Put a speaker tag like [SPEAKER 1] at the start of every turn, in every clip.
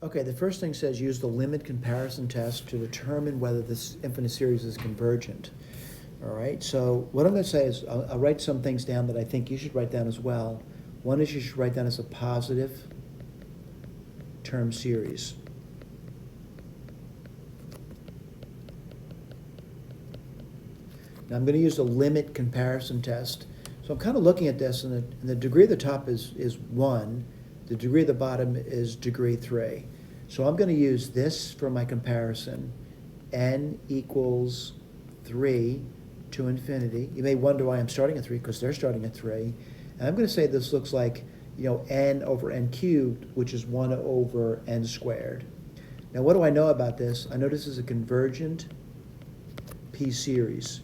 [SPEAKER 1] Okay, the first thing says use the limit comparison test to determine whether this infinite series is convergent. All right, so what I'm going to say is I'll write some things down that I think you should write down as well. One is you should write down as a positive term series. Now I'm going to use the limit comparison test. So I'm kind of looking at this, and the degree of the top is 1. The degree of the bottom is degree 3. So I'm going to use this for my comparison. N equals 3 to infinity. You may wonder why I'm starting at 3, because they're starting at 3. And I'm going to say this looks like, n over n cubed, which is 1 over n squared. Now what do I know about this? I know this is a convergent p-series.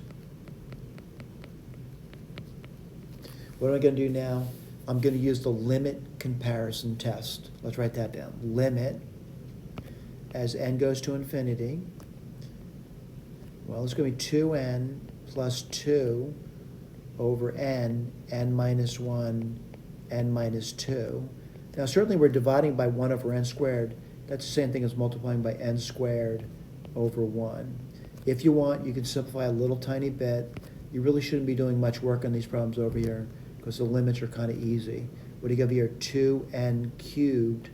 [SPEAKER 1] What am I going to do now? I'm going to use the limit comparison test. Let's write that down. Limit, as n goes to infinity. Well, it's going to be 2n plus 2 over n minus 1, n minus 2. Now, certainly we're dividing by 1 over n squared. That's the same thing as multiplying by n squared over 1. If you want, you can simplify a little tiny bit. You really shouldn't be doing much work on these problems over here, because the limits are kind of easy. What do you have here? 2n cubed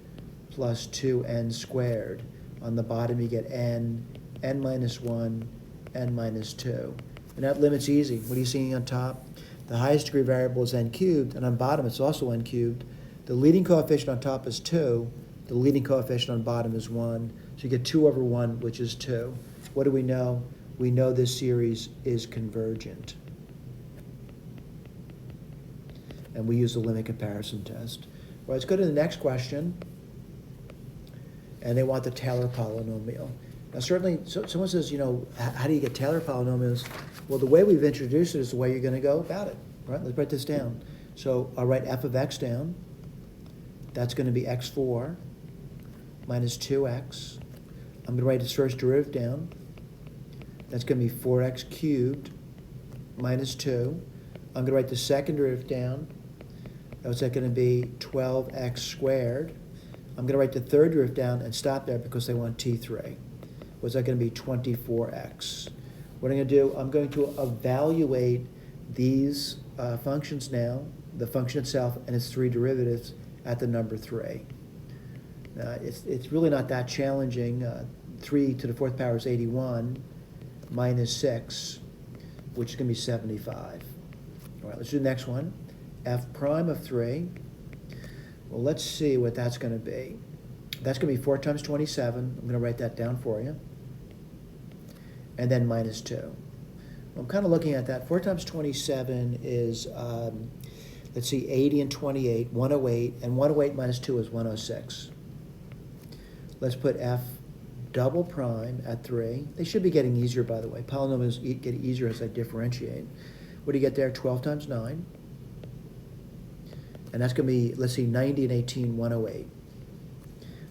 [SPEAKER 1] plus 2n squared. On the bottom you get n minus 1, n minus 2. And that limit's easy. What are you seeing on top? The highest degree variable is n cubed, and on bottom it's also n cubed. The leading coefficient on top is 2. The leading coefficient on bottom is 1. So you get 2 over 1, which is 2. What do we know? We know this series is convergent. And we use the limit comparison test. Well, let's go to the next question. And they want the Taylor polynomial. Now certainly, someone says, how do you get Taylor polynomials? Well, the way we've introduced it is the way you're going to go about it. Right? Let's write this down. So I'll write f of x down. That's going to be x4 minus 2x. I'm going to write its first derivative down. That's going to be 4x cubed minus 2. I'm going to write the second derivative down. What's that going to be? 12x squared. I'm going to write the third derivative down and stop there because they want t3. What's that going to be? 24x. What I'm going to do, I'm going to evaluate these functions now, the function itself and its 3 derivatives at the number 3. It's really not that challenging. 3 to the 4th power is 81 minus 6, which is going to be 75. All right, let's do the next one. F prime of 3. Well, let's see what that's going to be. That's going to be 4 times 27. I'm going to write that down for you. And then minus 2. Well, I'm kind of looking at that. 4 times 27 is, let's see, 80 and 28, 108. And 108 minus 2 is 106. Let's put F double prime at 3. They should be getting easier, by the way. Polynomials get easier as I differentiate. What do you get there? 12 times 9. And that's going to be, let's see, 90 and 18, 108.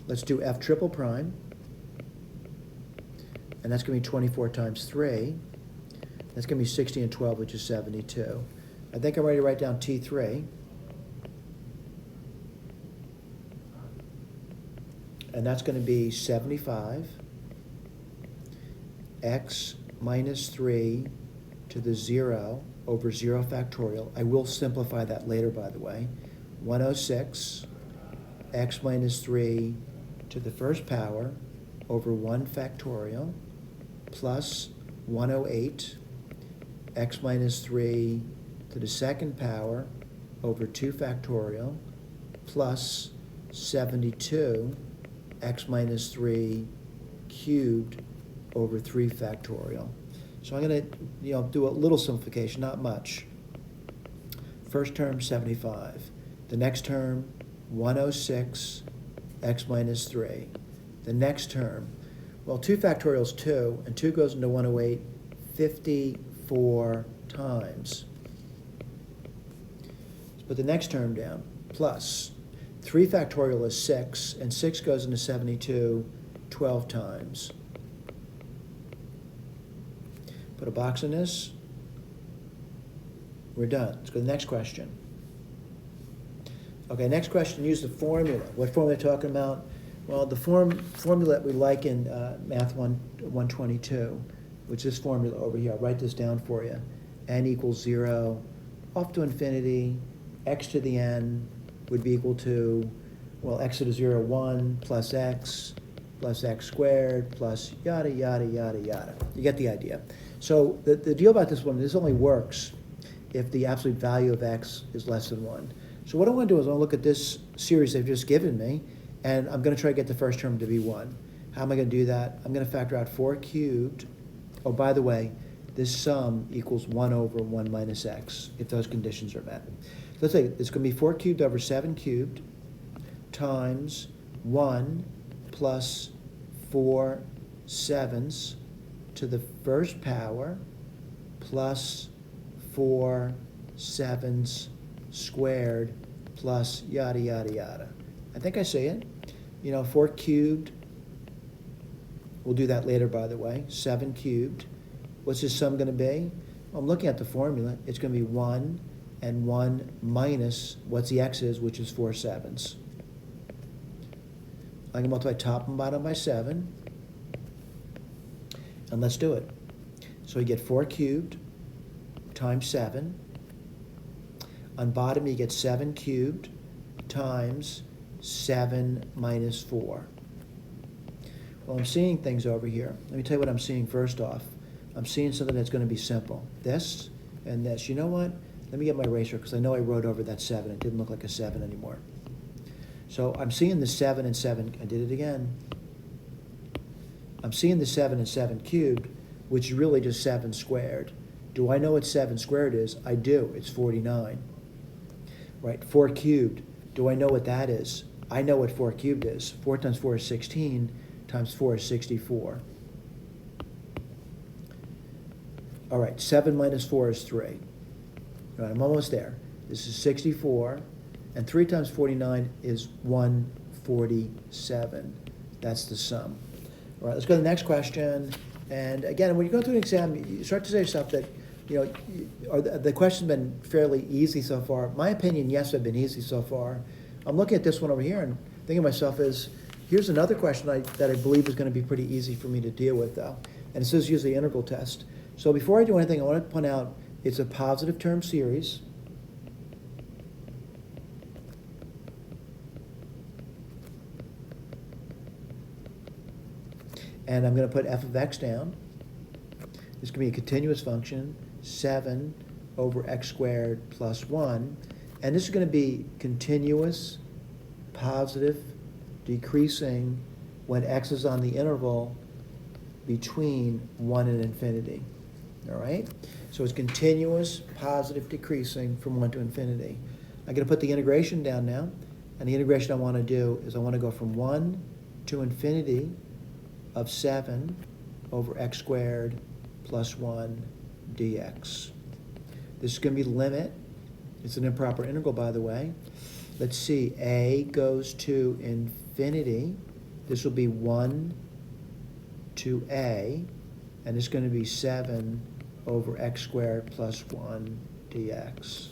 [SPEAKER 1] Let's do F triple prime. And that's going to be 24 times 3. That's going to be 60 and 12, which is 72. I think I'm ready to write down T3. And that's going to be 75. X minus 3 to the 0 over 0 factorial. I will simplify that later, by the way. 106, x minus 3 to the first power over 1 factorial, plus 108, x minus 3 to the second power over 2 factorial, plus 72, x minus 3 cubed over 3 factorial. So I'm going to do a little simplification, not much. First term, 75. The next term, 106, x minus 3. The next term, well, 2 factorial is 2, and 2 goes into 108 54 times. Let's put the next term down, plus 3 factorial is 6, and 6 goes into 72 12 times. Put a box in this. We're done. Let's go to the next question. Okay, next question, use the formula. What formula are we talking about? Well, the formula that we like in Math 122, which is formula over here, I'll write this down for you. N equals 0, off to infinity, x to the n would be equal to, well, x to the 0, 1, plus x squared, plus yada, yada, yada, yada. You get the idea. So the deal about this one, this only works if the absolute value of x is less than 1. So what I want to do is I want to look at this series they've just given me, and I'm going to try to get the first term to be 1. How am I going to do that? I'm going to factor out 4 cubed. Oh, by the way, this sum equals 1 over 1 minus x, if those conditions are met. Let's say it's going to be 4 cubed over 7 cubed times 1 plus 4 sevenths to the first power plus 4 sevenths squared plus yada, yada, yada. I think I see it. 4 cubed, we'll do that later, by the way. 7 cubed. What's this sum going to be? I'm looking at the formula. It's going to be 1 and 1 minus what's the x is, which is 4 sevenths. I can multiply top and bottom by 7. And let's do it. So you get 4 cubed times 7. On bottom, you get 7 cubed times 7 minus 4. Well, I'm seeing things over here. Let me tell you what I'm seeing first off. I'm seeing something that's going to be simple. This and this. You know what? Let me get my eraser because I know I wrote over that 7. It didn't look like a 7 anymore. So I'm seeing the 7 and 7. I did it again. I'm seeing the 7 and 7 cubed, which is really just 7 squared. Do I know what 7 squared is? I do. It's 49. Right, 4 cubed. Do I know what that is? I know what 4 cubed is. 4 times 4 is 16, times 4 is 64. All right, 7 minus 4 is 3. All right, I'm almost there. This is 64, and 3 times 49 is 147. That's the sum. All right, let's go to the next question. And again, when you go through an exam, you start to say yourself that, the question's been fairly easy so far. My opinion, yes, they've been easy so far. I'm looking at this one over here and thinking to myself here's another question that I believe is going to be pretty easy for me to deal with, though. And this is usually integral test. So before I do anything, I want to point out it's a positive term series. And I'm going to put f of x down. This can be a continuous function, 7 over x squared plus 1. And this is going to be continuous, positive, decreasing when x is on the interval between 1 and infinity. All right? So it's continuous, positive, decreasing from 1 to infinity. I'm going to put the integration down now. And the integration I want to do is I want to go from 1 to infinity of 7 over x squared plus 1 dx. This is going to be the limit. It's an improper integral, by the way. Let's see. A goes to infinity. This will be 1 to a, and it's going to be 7 over x squared plus 1 dx.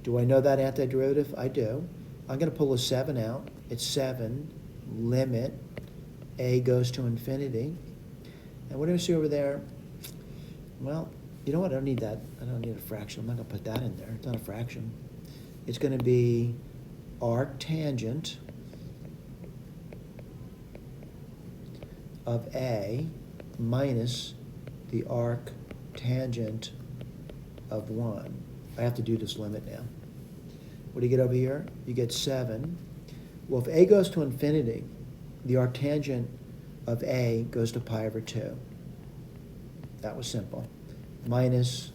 [SPEAKER 1] Do I know that antiderivative? I do. I'm going to pull a 7 out. It's 7, limit, a goes to infinity. And what do we see over there? Well, you know what? I don't need that. I don't need a fraction. I'm not going to put that in there. It's not a fraction. It's going to be arctangent of A minus the arctangent of 1. I have to do this limit now. What do you get over here? You get 7. Well, if A goes to infinity, the arctangent of A goes to pi over 2. That was simple. Minus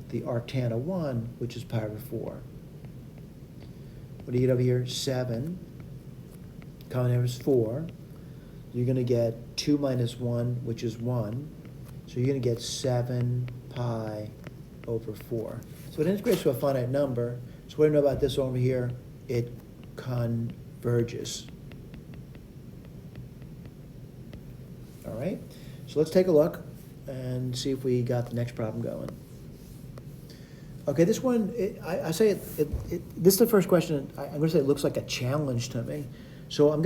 [SPEAKER 1] the arctan of 1, which is pi over 4. What do you get over here? 7. Common over is 4. You're going to get 2 minus 1, which is 1. So you're going to get 7 pi over 4. So it integrates to a finite number. So what do you know about this over here? It converges. All right? So let's take a look and see if we got the next problem going. Okay, this one, this is the first question. I'm going to say it looks like a challenge to me. So I'm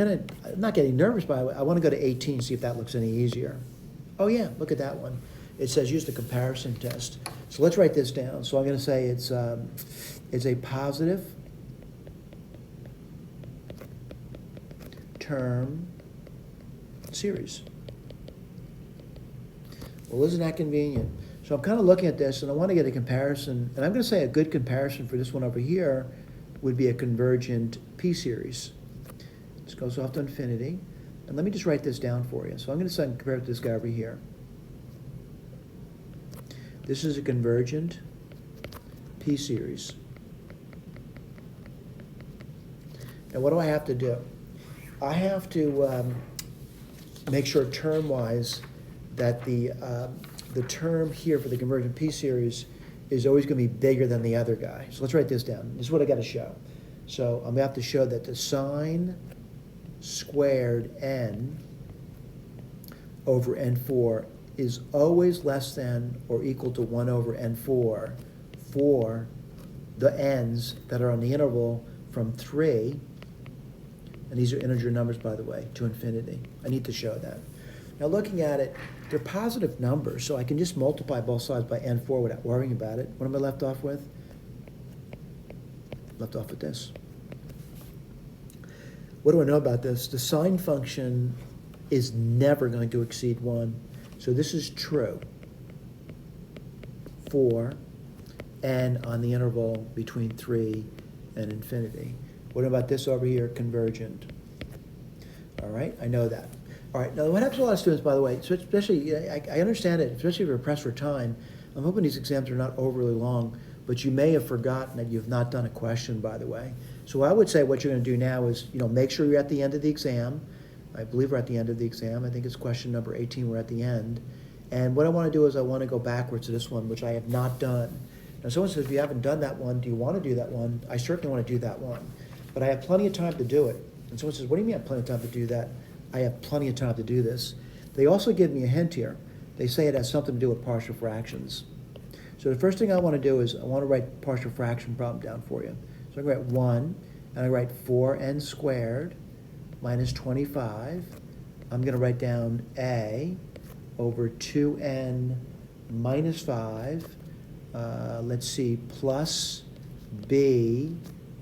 [SPEAKER 1] not getting nervous, but I want to go to 18, see if that looks any easier. Oh yeah, look at that one. It says use the comparison test. So let's write this down. So I'm going to say it's a positive term series. Well, isn't that convenient? So I'm kind of looking at this, and I want to get a comparison, and I'm going to say a good comparison for this one over here would be a convergent p-series. This goes off to infinity. And let me just write this down for you. So I'm going to compare it to this guy over here. This is a convergent p-series. Now what do I have to do? I have to make sure term-wise that the term here for the convergent p-series is always going to be bigger than the other guy. So let's write this down. This is what I got to show. So I'm going to have to show that the sine squared n over n4 is always less than or equal to 1 over n4 for the n's that are on the interval from 3, and these are integer numbers, by the way, to infinity. I need to show that. Now looking at it, they're positive numbers, so I can just multiply both sides by n4 without worrying about it. What am I left off with? Left off with this. What do I know about this? The sine function is never going to exceed 1. So this is true for n on the interval between 3 and infinity. What about this over here? Convergent. All right, I know that. All right, now what happens to a lot of students, by the way, so especially, I understand it, especially if you're pressed for time. I'm hoping these exams are not overly long, but you may have forgotten that you've not done a question, by the way. So I would say what you're going to do now is, make sure you're at the end of the exam. I believe we're at the end of the exam. I think it's question number 18, we're at the end. And what I want to do is I want to go backwards to this one, which I have not done. Now someone says, if you haven't done that one, do you want to do that one? I certainly want to do that one. But I have plenty of time to do it. And someone says, what do you mean I have plenty of time to do that? I have plenty of time to do this. They also give me a hint here. They say it has something to do with partial fractions. So the first thing I want to do is I want to write partial fraction problem down for you. So I'm going to write 1, and I write 4n squared minus 25. I'm going to write down a over 2n minus 5, let's see, plus b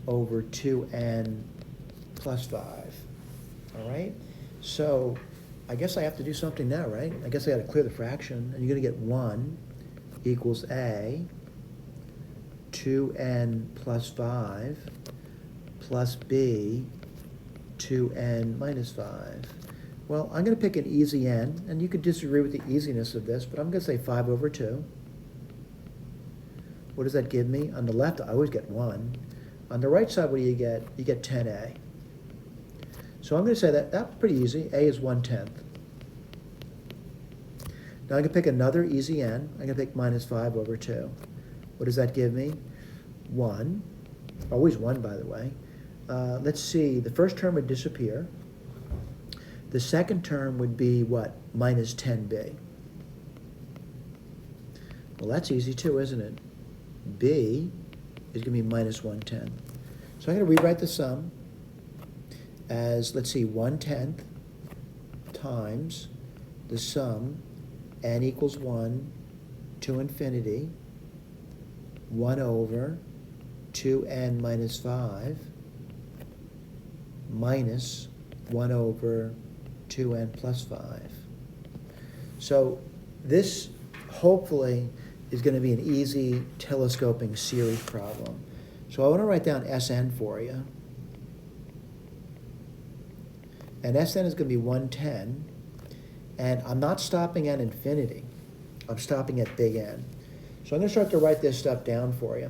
[SPEAKER 1] over 2n plus 5. All right? So I guess I have to do something now, right? I guess I got to clear the fraction, and you're going to get 1 equals a 2n plus 5 plus b 2n minus 5. Well, I'm going to pick an easy n, and you could disagree with the easiness of this, but I'm going to say 5 over 2. What does that give me? On the left, I always get 1. On the right side, what do you get? You get 10a. So I'm going to say that's pretty easy. A is 1/10. Now I'm going to pick another easy n. I'm going to pick minus 5 over 2. What does that give me? 1. Always 1, by the way. Let's see. The first term would disappear. The second term would be what? Minus 10b. Well, that's easy too, isn't it? B is going to be minus 1/10. So I'm going to rewrite the sum as, let's see, 1/10 times the sum n equals 1 to infinity, 1 over 2n minus 5 minus 1 over 2n plus 5. So this hopefully is going to be an easy telescoping series problem. So I want to write down Sn for you. And Sn is going to be 110. And I'm not stopping at infinity. I'm stopping at big N. So I'm going to start to write this stuff down for you.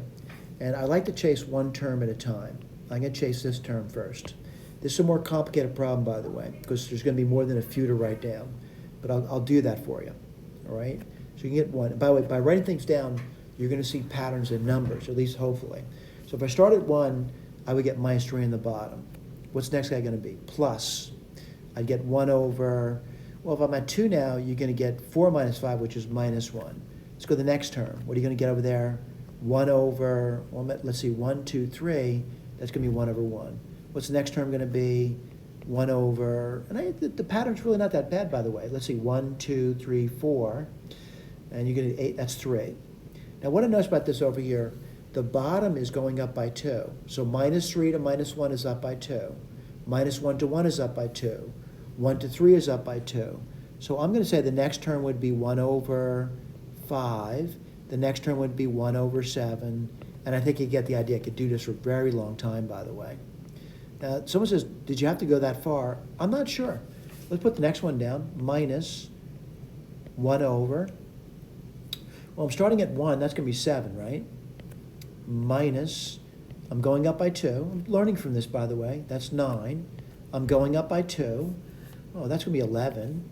[SPEAKER 1] And I like to chase one term at a time. I'm going to chase this term first. This is a more complicated problem, by the way, because there's going to be more than a few to write down. But I'll do that for you, all right? So you can get one. By the way, by writing things down, you're going to see patterns in numbers, at least hopefully. So if I start at 1, I would get minus 3 in the bottom. What's the next guy going to be? Plus. I'd get 1 over, well, if I'm at 2 now, you're going to get 4 minus 5, which is minus 1. Let's go to the next term. What are you going to get over there? 1 over, well, let's see, 1, 2, 3. That's going to be 1 over 1. What's the next term going to be? 1 over, and the pattern's really not that bad, by the way. Let's see, 1, 2, 3, 4, and you get 8, that's 3. Now what I notice about this over here, the bottom is going up by 2. So minus 3 to minus 1 is up by 2. Minus 1 to 1 is up by 2. 1 to 3 is up by 2. So I'm going to say the next term would be 1 over 5. The next term would be 1 over 7. And I think you get the idea. I could do this for a very long time, by the way. Now, someone says, did you have to go that far? I'm not sure. Let's put the next one down. Minus 1 over. Well, I'm starting at 1. That's going to be 7, right? Minus, I'm going up by 2. I'm learning from this, by the way. That's 9. I'm going up by 2. Oh, that's going to be 11.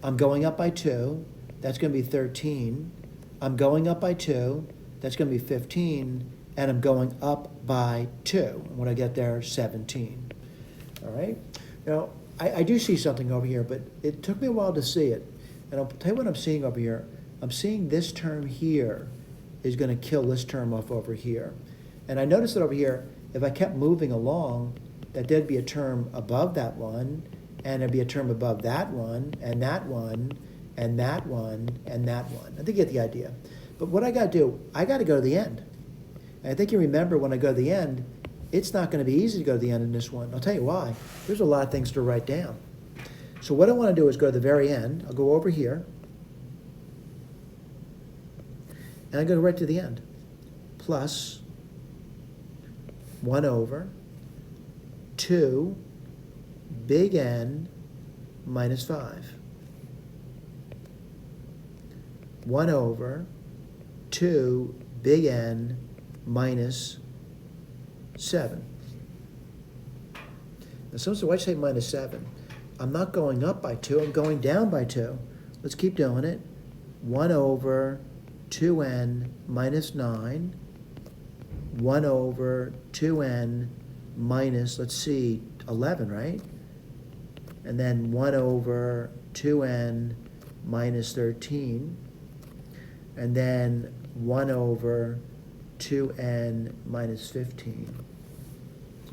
[SPEAKER 1] I'm going up by 2. That's going to be 13. I'm going up by 2. That's going to be 15. And I'm going up by 2. And when I get there, 17. All right? Now, I do see something over here, but it took me a while to see it. And I'll tell you what I'm seeing over here. I'm seeing this term here is going to kill this term off over here. And I noticed that over here, if I kept moving along, that there'd be a term above that one, and there'd be a term above that one, and that one, and that one, and that one. I think you get the idea. But what I got to do, I got to go to the end. And I think you remember when I go to the end, it's not going to be easy to go to the end in this one. I'll tell you why. There's a lot of things to write down. So what I want to do is go to the very end. I'll go over here. And I go right to the end. Plus 1 over 2 big N minus 5. 1 over 2 big N minus 7. Now, someone said, why'd you say minus 7? I'm not going up by 2, I'm going down by 2. Let's keep doing it. 1 over 2n minus 9. 1 over 2n minus, let's see, 11, right? And then 1 over 2n minus 13. And then 1 over 2n minus 15.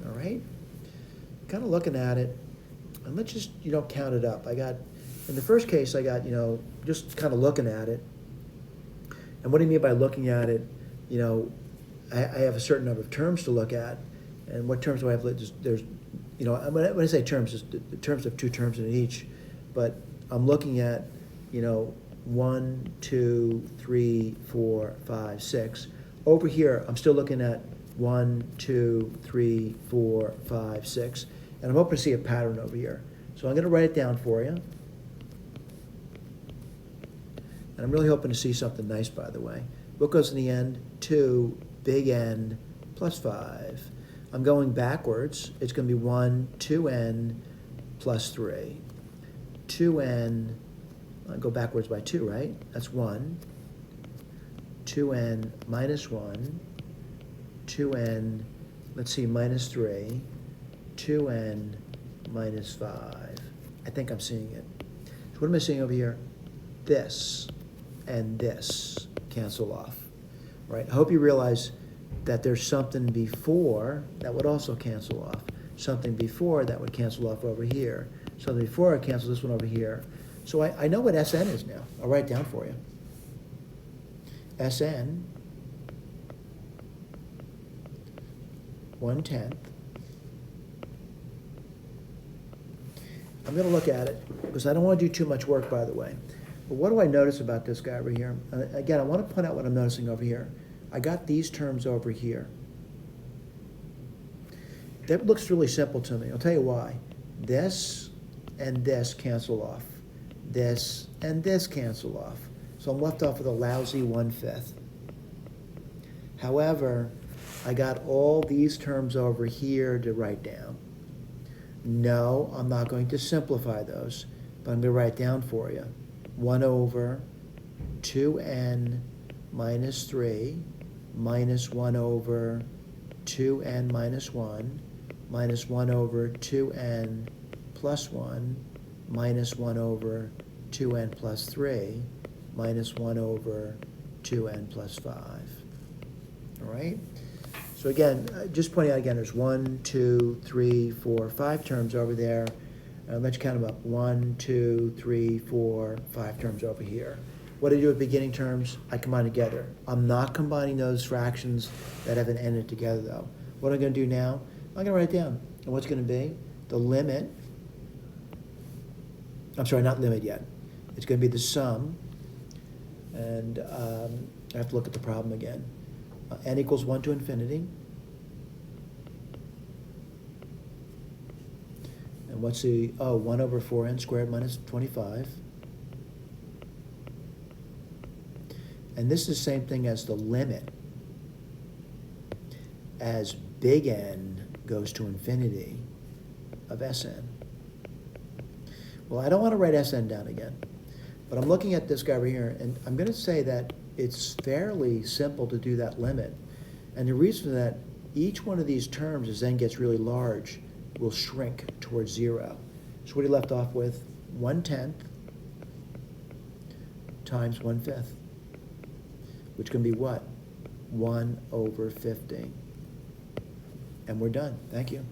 [SPEAKER 1] All right? Kind of looking at it, and let's just, count it up. I got, in the first case, I got, just kind of looking at it. And what do you mean by looking at it? I have a certain number of terms to look at. And what terms do I have? There's, when I say terms, it's the terms of 2 terms in each. But I'm looking at, 1, 2, 3, 4, 5, 6. Over here, I'm still looking at 1, 2, 3, 4, 5, 6. And I'm hoping to see a pattern over here. So I'm going to write it down for you. And I'm really hoping to see something nice, by the way. What goes in the end? 2 big N plus 5. I'm going backwards. It's going to be 1, 2n plus 3. 2n, I'll go backwards by 2, right? That's 1. 2n minus 1. 2n, let's see, minus 3. 2n minus 5. I think I'm seeing it. So what am I seeing over here? This and this cancel off, right? I hope you realize that there's something before that would also cancel off. Something before that would cancel off over here. Something before I cancel this one over here. So I know what Sn is now. I'll write it down for you. Sn, 1/10. I'm going to look at it because I don't want to do too much work, by the way. But what do I notice about this guy over here? Again, I want to point out what I'm noticing over here. I got these terms over here. That looks really simple to me. I'll tell you why. This and this cancel off. This and this cancel off. So I'm left off with a lousy 1/5. However, I got all these terms over here to write down. No, I'm not going to simplify those, but I'm going to write down for you. 1 over 2n minus 3 minus 1 over 2n minus 1 minus 1 over 2n plus 1 minus 1 over 2n plus 3 minus 1 over 2n plus 5. All right? So again, just pointing out again, there's 1, 2, 3, 4, 5 terms over there. Let's count them up. 1, 2, 3, 4, 5 terms over here. What do I do with beginning terms? I combine together. I'm not combining those fractions that haven't ended together though. What I'm going to do now, I'm going to write it down. And what's going to be? The limit, I'm sorry, not limit yet. It's going to be the sum, and I have to look at the problem again. N equals 1 to infinity. And what's the, 1 over 4n squared minus 25. And this is the same thing as the limit as big N goes to infinity of Sn. Well, I don't want to write Sn down again, but I'm looking at this guy over here, and I'm going to say that it's fairly simple to do that limit. And the reason for that, each one of these terms, as n gets really large, will shrink towards 0. So what are you left off with? 1/10 times 1/5, which can be what? 1 over 50. And we're done. Thank you.